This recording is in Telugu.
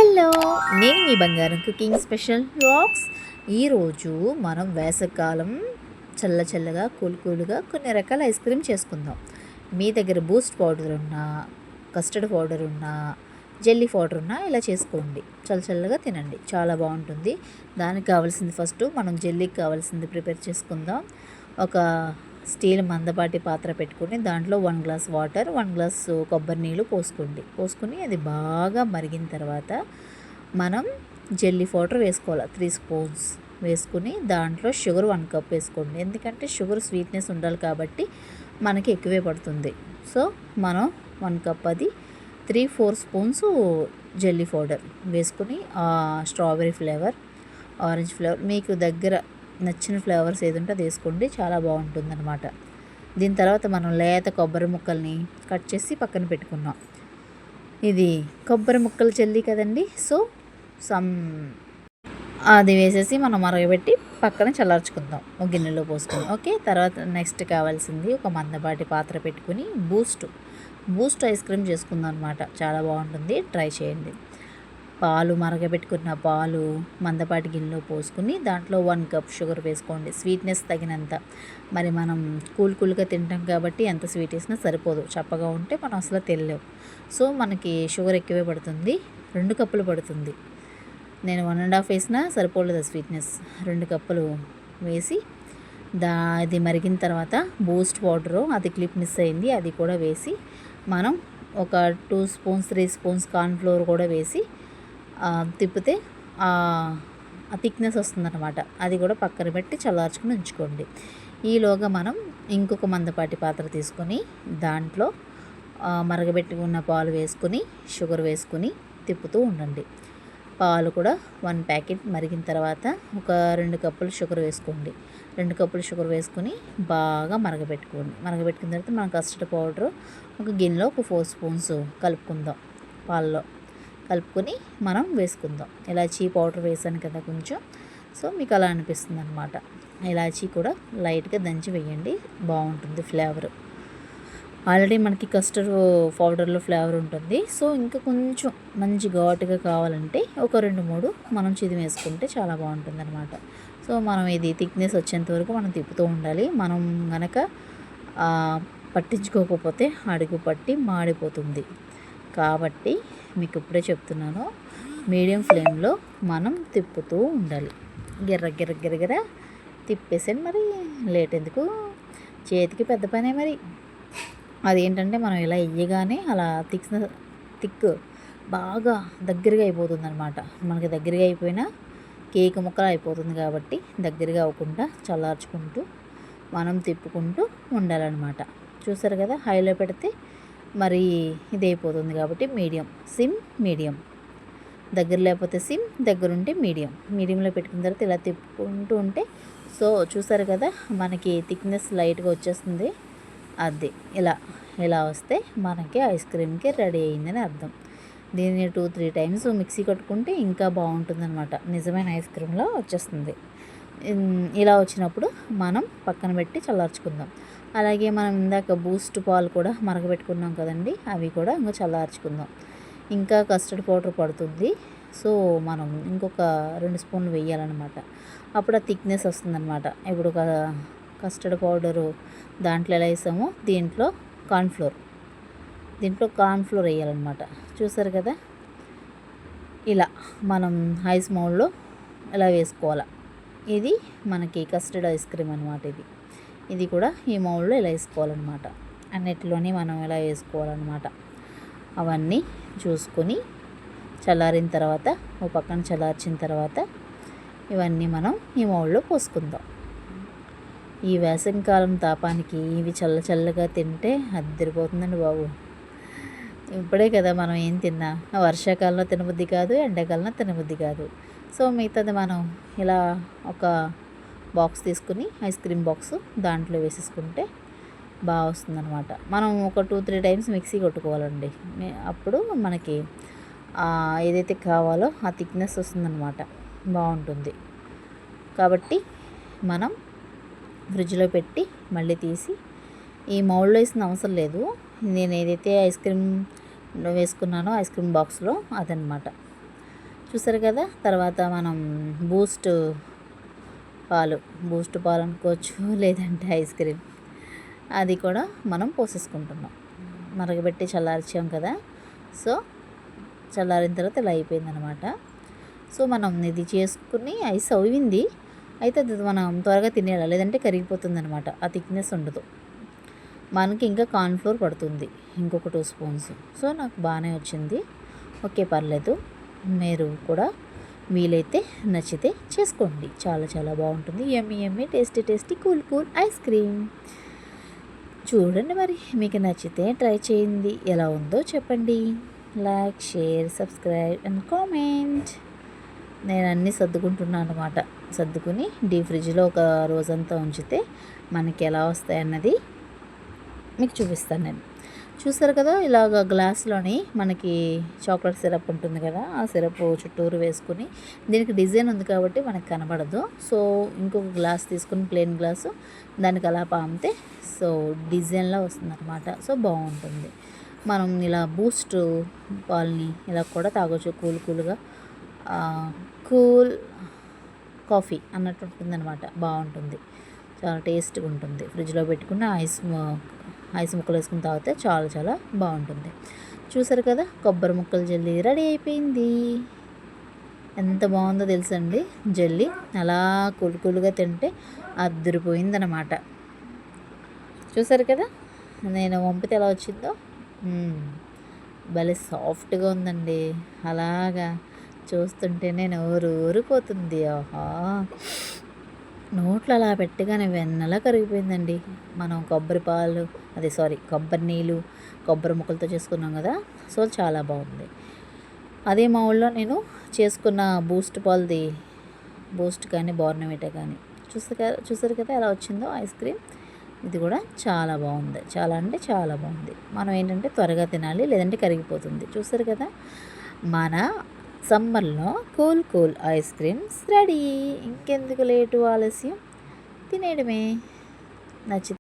హలో, నేను మీ బంగారం కుకింగ్ స్పెషల్ వ్లాగ్స్. ఈరోజు మనం వేసవికాలం చల్లగా కూల్గా కొన్ని రకాల ఐస్ క్రీమ్ చేసుకుందాం. మీ దగ్గర బూస్ట్ పౌడర్ ఉన్నా, కస్టర్డ్ పౌడర్ ఉన్నా, జెల్లీ పౌడర్ ఉన్నా ఇలా చేసుకోండి. చల్లగా తినండి, చాలా బాగుంటుంది. దానికి కావాల్సింది ఫస్ట్ మనం జెల్లీకి కావాల్సింది ప్రిపేర్ చేసుకుందాం. ఒక స్టీల్ మందపాటి పాత్ర పెట్టుకుని దాంట్లో 1 గ్లాస్ వాటర్, 1 గ్లాస్ కొబ్బరి నీళ్ళు పోసుకుని అది బాగా మరిగిన తర్వాత మనం జెల్లీ పౌడర్ వేసుకోవాలి. 3 స్పూన్స్ వేసుకుని దాంట్లో షుగర్ 1 కప్ వేసుకోండి. ఎందుకంటే షుగర్ స్వీట్నెస్ ఉండాలి కాబట్టి మనకి ఎక్కువే పడుతుంది. సో మనం 1 కప్ అది 3-4 స్పూన్స్ జెల్లీ పౌడర్ వేసుకుని స్ట్రాబెర్రీ ఫ్లేవర్, ఆరెంజ్ ఫ్లేవర్ మీకు దగ్గర నచ్చిన ఫ్లేవర్స్ ఏది ఉంటే అది వేసుకోండి, చాలా బాగుంటుందన్నమాట. దీని తర్వాత మనం లేత కొబ్బరి ముక్కల్ని కట్ చేసి పక్కన పెట్టుకున్నాం. ఇది కొబ్బరి ముక్కలు జెల్లీ కదండి. సో అది వేసేసి మనం మరగబెట్టి పక్కన చల్లార్చుకుందాం ఒక గిన్నెలో పోసుకొని. ఓకే, తర్వాత నెక్స్ట్ కావాల్సింది ఒక మందపాటి పాత్ర పెట్టుకుని బూస్ట్ ఐస్ క్రీమ్ చేసుకుందాం అనమాట. చాలా బాగుంటుంది, ట్రై చేయండి. మరగబెట్టుకున్న పాలు మందపాటి గిన్నెలో పోసుకుని దాంట్లో 1 కప్ షుగర్ వేసుకోండి, స్వీట్నెస్ తగినంత. మరి మనం కూల్గా తింటాం కాబట్టి ఎంత స్వీట్ వేసినా సరిపోదు, చప్పగా ఉంటే మనం అసలు తెలియలేవు. సో మనకి షుగర్ ఎక్కువే పడుతుంది, 2 కప్పులు పడుతుంది. నేను 1.5 వేసినా సరిపోలేదు స్వీట్నెస్. 2 కప్పులు వేసి అది మరిగిన తర్వాత బూస్ట్ పౌడరు, అది క్లిప్ మిస్ అయింది, అది కూడా వేసి మనం ఒక 2 స్పూన్స్ 3 స్పూన్స్ కార్న్ఫ్లోర్ కూడా వేసి తిప్పితే ఆ థిక్నెస్ వస్తుందన్నమాట. అది కూడా పక్కన పెట్టి చల్లార్చుకుని ఉంచుకోండి. ఈలోగా మనం ఇంకొక మందపాటి పాత్ర తీసుకొని దాంట్లో మరగబెట్టుకున్న పాలు వేసుకుని షుగర్ వేసుకుని తిప్పుతూ ఉండండి. పాలు కూడా 1 ప్యాకెట్ మరిగిన తర్వాత ఒక 2 కప్పులు షుగర్ వేసుకోండి. 2 కప్పులు షుగర్ వేసుకుని బాగా మరగబెట్టుకున్న తర్వాత మనం కస్టర్డ్ పౌడర్ ఒక గిన్నెలో ఒక 4 స్పూన్స్ కలుపుకుందాం. పాలలో కలుపుకొని మనం వేసుకుందాం. ఇలాచీ పౌడర్ వేసాను కదా కొంచెం, సో మీకు అలా అనిపిస్తుంది అనమాట. ఇలాచీ కూడా లైట్గా దంచి వేయండి, బాగుంటుంది ఫ్లేవర్. ఆల్రెడీ మనకి కస్టర్డ్ పౌడర్లో ఫ్లేవర్ ఉంటుంది. సో ఇంకా కొంచెం మంచి ఘాటుగా కావాలంటే ఒక 2-3 మనం చిదిమి వేసుకుంటే చాలా బాగుంటుంది అనమాట. సో మనం ఇది థిక్నెస్ వచ్చేంత వరకు మనం తిప్పుతూ ఉండాలి. మనం గనక పట్టించుకోకపోతే అడుగు పట్టి మాడిపోతుంది. కాబట్టి మీకు ఇప్పుడే చెప్తున్నాను, మీడియం ఫ్లేమ్లో మనం తిప్పుతూ ఉండాలి. గిర్ర తిప్పేసాను. మరి లేట్ ఎందుకు, చేతికి పెద్ద పనే. మరి అదేంటంటే మనం ఇలా ఇయ్యగానే అలా థిక్ బాగా దగ్గరగా అయిపోతుంది అనమాట. మనకి దగ్గరగా అయిపోయినా కేక్ ముక్కలు అయిపోతుంది కాబట్టి దగ్గరగా అవ్వకుండా చల్లార్చుకుంటూ మనం తిప్పుకుంటూ ఉండాలన్నమాట. చూసారు కదా, హైలో పెడితే మరి ఇది అయిపోతుంది కాబట్టి మీడియం, దగ్గర లేకపోతే సిమ్, దగ్గర ఉంటే మీడియంలో పెట్టుకున్న తర్వాత ఇలా తిప్పుకుంటూ ఉంటే, సో చూసారు కదా మనకి థిక్నెస్ లైట్గా వచ్చేస్తుంది. అది ఇలా వస్తే మనకి ఐస్ క్రీమ్కి రెడీ అయిందని అర్థం. దీన్ని 2-3 టైమ్స్ మిక్సీ కట్టుకుంటే ఇంకా బాగుంటుందన్నమాట. నిజమైన ఐస్ క్రీమ్లో వచ్చేస్తుంది. ఇలా వచ్చినప్పుడు మనం పక్కన పెట్టి చల్లార్చుకుందాం. అలాగే మనం ఇందాక బూస్ట్ పాలు కూడా మరగబెట్టుకున్నాం కదండి, అవి కూడా ఇంకా చల్లార్చుకుందాం. ఇంకా కస్టర్డ్ పౌడర్ పడుతుంది. సో మనం ఇంకొక 2 స్పూన్లు వేయాలన్నమాట. అప్పుడు ఆ థిక్నెస్ వస్తుందన్నమాట. ఇప్పుడు కస్టర్డ్ పౌడరు దాంట్లో ఎలా వేసామో దీంట్లో కార్న్ఫ్లోర్ వేయాలన్నమాట. చూసారు కదా, ఇలా మనం ఐస్ మౌల్డ్లో ఇలా వేసుకోవాలి. ఇది మనకి కస్టర్డ్ ఐస్ క్రీమ్ అనమాట. ఇది కూడా ఈ మౌల్డ్లో ఇలా వేసుకోవాలన్నమాట. అన్నిటిలోని మనం ఇలా వేసుకోవాలన్నమాట. అవన్నీ చూసుకొని చల్లారిన తర్వాత ఓ పక్కన చల్లార్చిన తర్వాత ఇవన్నీ మనం ఈ మౌల్డ్లో పోసుకుందాం. ఈ వేసవికాలం తాపానికి ఇవి చల్లగా తింటే అద్దరిపోతుందండి బాబు. ఇప్పుడే కదా మనం ఏం తిన్నా, వర్షాకాలంలో తినబుద్ధి కాదు, ఎండాకాలంలో తినబుద్ధి కాదు. సో మిగతాది మనం ఇలా ఒక బాక్స్ తీసుకుని ఐస్ క్రీమ్ బాక్స్ దాంట్లో వేసేసుకుంటే బాగా వస్తుందన్నమాట. మనం ఒక 2-3 టైమ్స్ మిక్సీ కొట్టుకోవాలండి. అప్పుడు మనకి ఏదైతే కావాలో ఆ థిక్నెస్ వస్తుందన్నమాట, బాగుంటుంది. కాబట్టి మనం ఫ్రిడ్జ్లో పెట్టి మళ్ళీ తీసి ఈ మౌల్డ్లో వేసిన అవసరం లేదు. నేను ఏదైతే ఐస్ క్రీమ్ వేసుకున్నానో ఐస్ క్రీమ్ బాక్స్లో అదనమాట. చూసారు కదా. తర్వాత మనం బూస్ట్ బూస్ట్ పాలు అనుకోవచ్చు, లేదంటే ఐస్ క్రీమ్, అది కూడా మనం పోసేసుకుంటున్నాం. మరగబెట్టి చల్లార్చాం కదా. సో చల్లారిన తర్వాత ఇలా అయిపోయిందనమాట. సో మనం ఇది చేసుకుని ఐస్ అయింది. అయితే అది మనం త్వరగా తినేయాలి, లేదంటే కరిగిపోతుంది అనమాట. ఆ థిక్నెస్ ఉండదు. మనకి ఇంకా కార్న్‌ఫ్లోర్ పడుతుంది, ఇంకొక 2 స్పూన్స్. సో నాకు బాగానే వచ్చింది. ఓకే, పర్లేదు. మీరు కూడా వీలైతే నచ్చితే చేసుకోండి. చాలా చాలా బాగుంటుంది. Yummy yummy tasty tasty cool cool ice cream. చూడండి, మరి మీకు నచ్చితే ట్రై చేయండి. ఎలా ఉందో చెప్పండి. Like, share, subscribe and comment. నేను అన్నీ సర్దుకుంటున్నాను అనమాట. సర్దుకుని డీప్ ఫ్రిడ్జ్లో ఒక రోజంతా ఉంచితే మనకి ఎలా వస్తాయన్నది మీకు చూపిస్తాను నేను. చూసారు కదా, ఇలాగ గ్లాస్లోని మనకి చాక్లెట్ సిరప్ ఉంటుంది కదా, ఆ సిరప్ చుట్టూరు వేసుకుని, దీనికి డిజైన్ ఉంది కాబట్టి మనకు కనబడదు. సో ఇంకొక గ్లాస్ తీసుకుని, ప్లెయిన్ గ్లాసు, దానికి అలా పామితే సో డిజైన్లా వస్తుందన్నమాట. సో బాగుంటుంది. మనం ఇలా బూస్ట్ పాలని ఇలా కూడా తాగొచ్చు. కూల్గా కూల్ కాఫీ అన్నట్టు ఉంటుందన్నమాట. బాగుంటుంది, చాలా టేస్ట్గా ఉంటుంది. ఫ్రిడ్జ్లో పెట్టుకున్న ఐస్ ముక్కలు వేసుకుని తాగితే చాలా చాలా బాగుంటుంది. చూసారు కదా, కొబ్బరి ముక్కల జెల్లీ రెడీ అయిపోయింది. ఎంత బాగుందో తెలుసండి జెల్లీ. అలా కూల్గా తింటే అద్దరిపోయిందనమాట. చూసారు కదా, నేను వంపితే ఎలా వచ్చిందో. భలే సాఫ్ట్గా ఉందండి. అలాగా చూస్తుంటేనే నోరు ఊరిపోతుంది. ఆహా, నోట్లో అలా పెట్టగానే వెన్నలా కరిగిపోయిందండి. మనం కొబ్బరి నీళ్ళు, కొబ్బరి ముక్కలతో చేసుకున్నాం కదా. సో చాలా బాగుంది. అదే మా ఊళ్ళో నేను చేసుకున్న బూస్ట్ కానీ బోర్నవిటా కానీ చూసారు కదా ఎలా వచ్చిందో ఐస్ క్రీమ్. ఇది కూడా చాలా బాగుంది. చాలా అంటే చాలా బాగుంది. మనం ఏంటంటే త్వరగా తినాలి, లేదంటే కరిగిపోతుంది. చూసారు కదా, మన సమ్మర్లో కూల్ ఐస్ క్రీమ్స్ రెడీ. ఇంకెందుకు లేటు, ఆలస్యం, తినేయడమే. నచ్చి